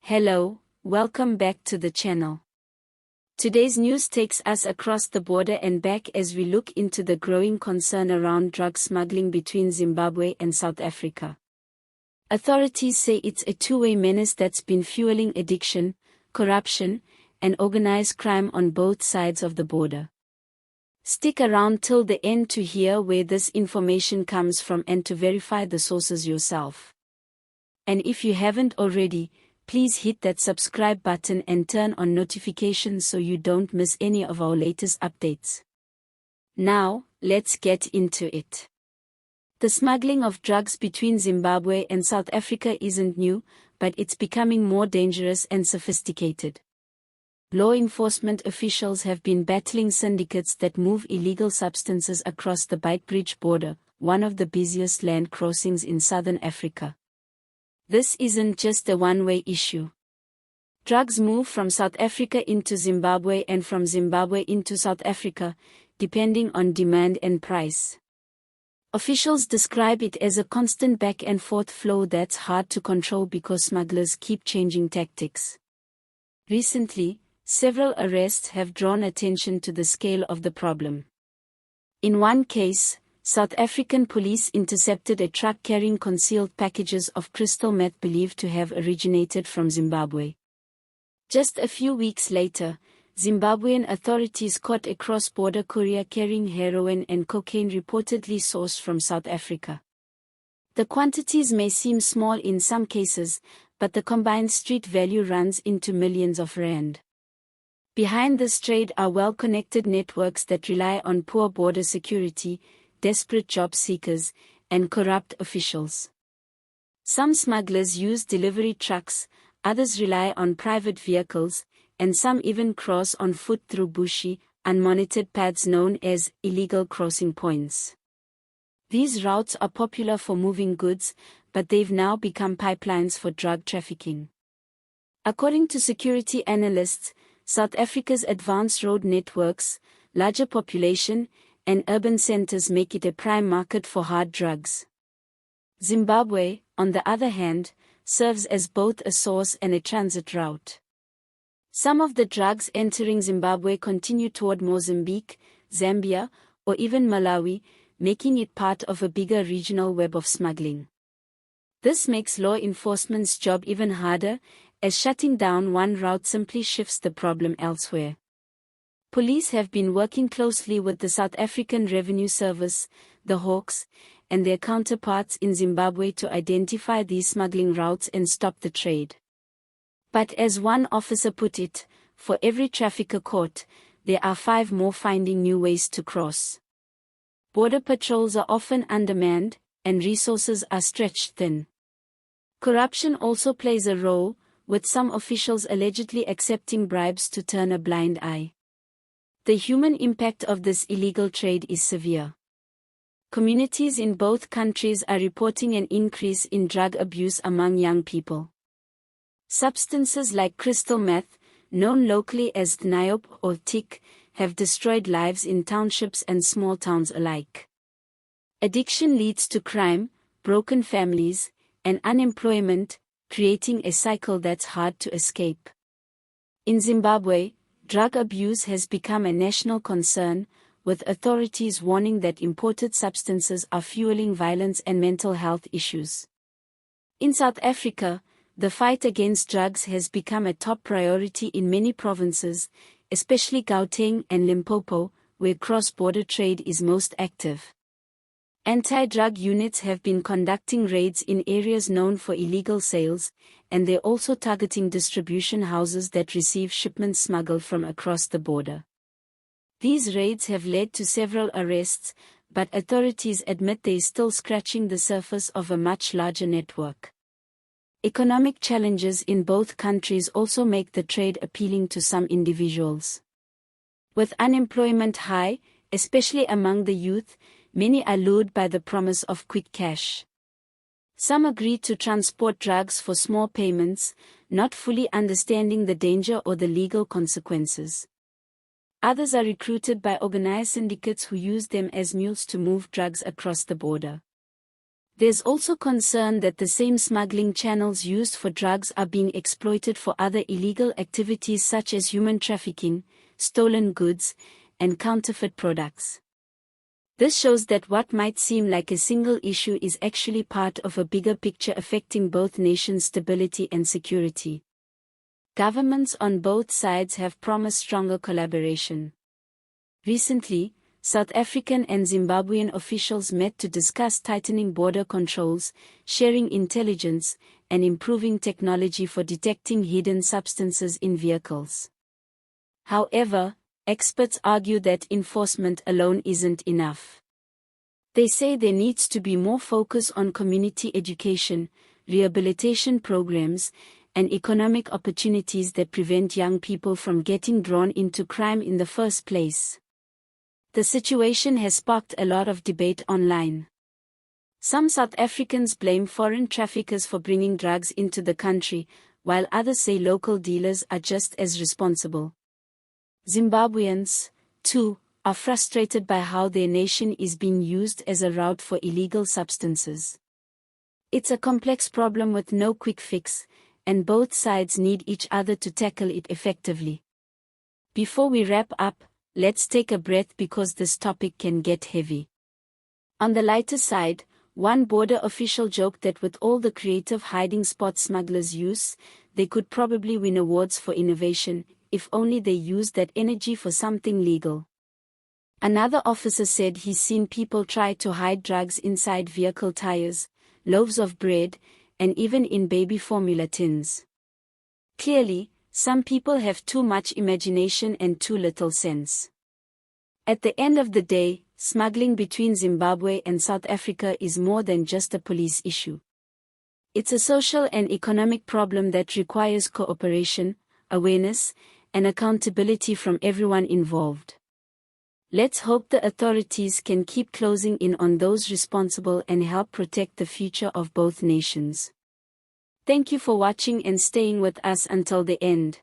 Hello, welcome back to the channel. Today's news takes us across the border and back as we look into the growing concern around drug smuggling between Zimbabwe and South Africa. Authorities say it's a two-way menace that's been fueling addiction, corruption, and organized crime on both sides of the border. Stick around till the end to hear where this information comes from and to verify the sources yourself. And if you haven't already, please hit that subscribe button and turn on notifications so you don't miss any of our latest updates. Now, let's get into it. The smuggling of drugs between Zimbabwe and South Africa isn't new, but it's becoming more dangerous and sophisticated. Law enforcement officials have been battling syndicates that move illegal substances across the Beitbridge border, one of the busiest land crossings in southern Africa. This isn't just a one-way issue. Drugs move from South Africa into Zimbabwe and from Zimbabwe into South Africa, depending on demand and price. Officials describe it as a constant back-and-forth flow that's hard to control because smugglers keep changing tactics. Recently, several arrests have drawn attention to the scale of the problem. In one case, South African police intercepted a truck carrying concealed packages of crystal meth believed to have originated from Zimbabwe. Just a few weeks later, Zimbabwean authorities caught a cross-border courier carrying heroin and cocaine reportedly sourced from South Africa. The quantities may seem small in some cases, but the combined street value runs into millions of rand. Behind this trade are well-connected networks that rely on poor border security, desperate job seekers, and corrupt officials. Some smugglers use delivery trucks, others rely on private vehicles, and some even cross on foot through bushy, unmonitored paths known as illegal crossing points. These routes are popular for moving goods, but they've now become pipelines for drug trafficking. According to security analysts, South Africa's advanced road networks, larger population, and urban centers make it a prime market for hard drugs. Zimbabwe, on the other hand, serves as both a source and a transit route. Some of the drugs entering Zimbabwe continue toward Mozambique, Zambia, or even Malawi, making it part of a bigger regional web of smuggling. This makes law enforcement's job even harder, as shutting down one route simply shifts the problem elsewhere. Police have been working closely with the South African Revenue Service, the Hawks, and their counterparts in Zimbabwe to identify these smuggling routes and stop the trade. But as one officer put it, for every trafficker caught, there are 5 more finding new ways to cross. Border patrols are often undermanned, and resources are stretched thin. Corruption also plays a role, with some officials allegedly accepting bribes to turn a blind eye. The human impact of this illegal trade is severe. Communities in both countries are reporting an increase in drug abuse among young people. Substances like crystal meth, known locally as Dniop or Tik, have destroyed lives in townships and small towns alike. Addiction leads to crime, broken families, and unemployment, creating a cycle that's hard to escape. In Zimbabwe, drug abuse has become a national concern, with authorities warning that imported substances are fueling violence and mental health issues. In South Africa, the fight against drugs has become a top priority in many provinces, especially Gauteng and Limpopo, where cross-border trade is most active. Anti-drug units have been conducting raids in areas known for illegal sales, and they're also targeting distribution houses that receive shipments smuggled from across the border. These raids have led to several arrests, but authorities admit they're still scratching the surface of a much larger network. Economic challenges in both countries also make the trade appealing to some individuals. With unemployment high, especially among the youth, many are lured by the promise of quick cash. Some agree to transport drugs for small payments, not fully understanding the danger or the legal consequences. Others are recruited by organized syndicates who use them as mules to move drugs across the border. There's also concern that the same smuggling channels used for drugs are being exploited for other illegal activities such as human trafficking, stolen goods, and counterfeit products. This shows that what might seem like a single issue is actually part of a bigger picture affecting both nations' stability and security. Governments on both sides have promised stronger collaboration. Recently, South African and Zimbabwean officials met to discuss tightening border controls, sharing intelligence, and improving technology for detecting hidden substances in vehicles. However, experts argue that enforcement alone isn't enough. They say there needs to be more focus on community education, rehabilitation programs, and economic opportunities that prevent young people from getting drawn into crime in the first place. The situation has sparked a lot of debate online. Some South Africans blame foreign traffickers for bringing drugs into the country, while others say local dealers are just as responsible. Zimbabweans, too, are frustrated by how their nation is being used as a route for illegal substances. It's a complex problem with no quick fix, and both sides need each other to tackle it effectively. Before we wrap up, let's take a breath because this topic can get heavy. On the lighter side, one border official joked that with all the creative hiding spots smugglers use, they could probably win awards for innovation, if only they used that energy for something legal. Another officer said he's seen people try to hide drugs inside vehicle tires, loaves of bread, and even in baby formula tins. Clearly, some people have too much imagination and too little sense. At the end of the day, smuggling between Zimbabwe and South Africa is more than just a police issue. It's a social and economic problem that requires cooperation, awareness, and accountability from everyone involved. Let's hope the authorities can keep closing in on those responsible and help protect the future of both nations. Thank you for watching and staying with us until the end.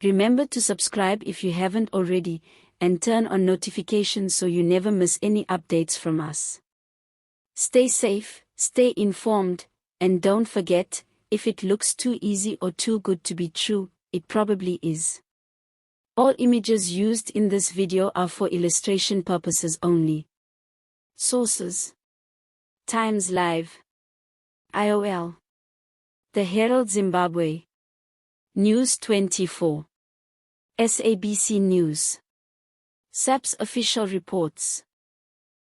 Remember to subscribe if you haven't already, and turn on notifications so you never miss any updates from us. Stay safe, stay informed, and don't forget, if it looks too easy or too good to be true, it probably is. All images used in this video are for illustration purposes only. Sources: Times Live, IOL, The Herald Zimbabwe, News 24, SABC News, SAP's official reports.